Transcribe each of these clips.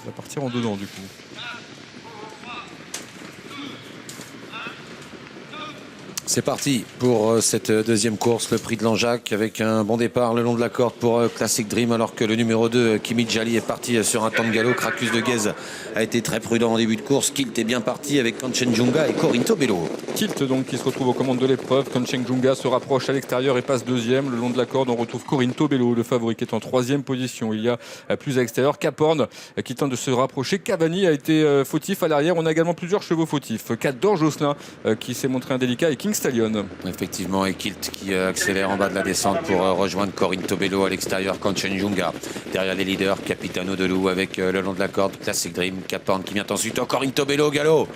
Il va partir en dedans du coup. C'est parti pour cette deuxième course, le prix de Langeac, avec un bon départ le long de la corde pour Classic Dream, alors que le numéro 2, Kimi Djali, est parti sur un temps de galop. Cracus de Guèze a été très prudent en début de course. Kilt est bien parti avec Kanchenjunga et Corinto Bello. Kilt donc qui se retrouve aux commandes de l'épreuve. Kanchenjunga se rapproche à l'extérieur et passe deuxième. Le long de la corde, on retrouve Corinto Bello, le favori, qui est en troisième position. Il y a plus à l'extérieur Caporne qui tente de se rapprocher. Cavani a été fautif à l'arrière. On a également plusieurs chevaux fautifs. 4 d'Or Josselin qui s'est montré indélicat et King Stallion. Effectivement, et Kilt qui accélère en bas de la descente pour rejoindre Corinto Bello à l'extérieur. Kanchenjunga derrière les leaders, Capitano Delou avec le long de la corde Classic Dream. Caporne qui vient ensuite. Corinto Bello au galop,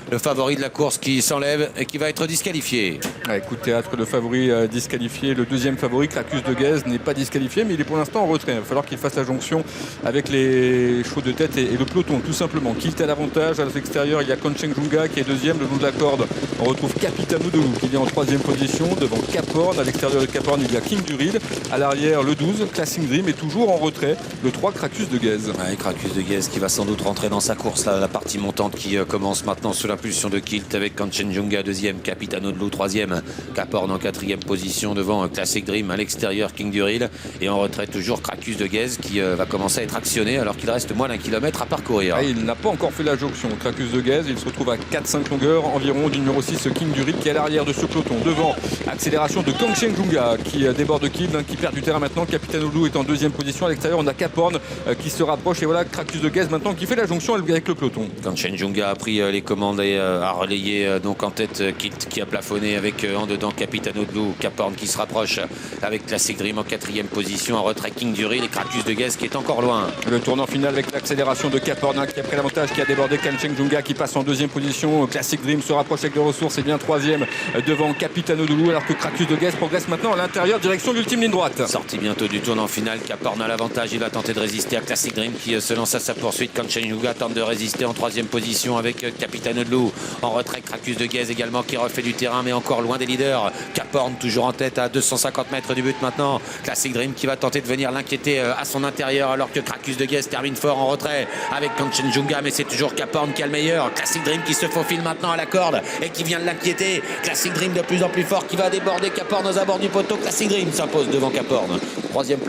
le favori de la course qui s'enlève et qui va être disqualifié. Coup de théâtre, le favori disqualifié. Le deuxième favori, Cracus de Guèze, n'est pas disqualifié, mais il est pour l'instant en retrait. Il va falloir qu'il fasse la jonction avec les chevaux de tête et le peloton, tout simplement. Kilt à l'avantage. À l'extérieur, il y a Kanchenjunga qui est deuxième. Le long de la corde, on retrouve Capitano Delou qui est en troisième position devant Caporne. À l'extérieur de Caporne, il y a King Duril. À l'arrière, le 12, Classic Dream, est toujours en retrait. Le 3, Cracus de Guèze. Cracus de Guèze qui va sans doute rentrer dans sa course, là, la partie montante qui commence maintenant sous l'impulsion de Kilt avec Kanchenjunga deuxième, Capitano Delou troisième, Caporne en quatrième position devant Classic Dream. À l'extérieur, King Duril, et en retrait toujours Cracus de Guèze qui va commencer à être actionné alors qu'il reste moins d'un kilomètre à parcourir. Il n'a pas encore fait la jonction, Cracus de Guèze. Il se retrouve à 4-5 longueurs environ du numéro 6, King Duril, qui est à l'arrière de ce peloton. Devant, accélération de Kanchenjunga qui déborde Kilt, qui perd du terrain maintenant. Capitano Delou est en deuxième position. À l'extérieur, on a Caporne qui se rapproche, et voilà Cracus de Guèze maintenant qui fait la jonction avec le peloton. Kanchenjunga a pris les commandes et a relayé donc en tête Kilt qui a plafonné avec en dedans Capitano Delou. Caporne qui se rapproche avec Classic Dream en quatrième position. En retrait King Duril et Cracus de Guèze qui est encore loin. Le tournant final avec l'accélération de Caporne qui a pris l'avantage, qui a débordé Kanchenjunga qui passe en deuxième position. Classic Dream se rapproche avec les ressources et bien troisième devant Capitano Delou, alors que Cracus de Guèze progresse maintenant à l'intérieur, direction l'ultime ligne droite. Sorti bientôt du tournant final, Caporne a l'avantage. Il va tenter de résister à Classic Dream qui se lance à sa poursuite. Kanchenjunga tente de résister en troisième position avec Capitano Delou. En retrait Cracus de Guèze également qui refait du terrain mais encore loin des leaders. Caporne toujours en tête à 250 mètres du but maintenant. Classic Dream qui va tenter de venir l'inquiéter à son intérieur alors que Cracus de Guèze termine fort en retrait avec Kanchenjunga, mais c'est toujours Caporne qui a le meilleur. Classic Dream qui se faufile maintenant à la corde et qui vient de l'inquiéter. Classic Dream de plus en plus fort qui va déborder Caporne aux abords du poteau. Classic Dream s'impose devant Caporne. Troisième place.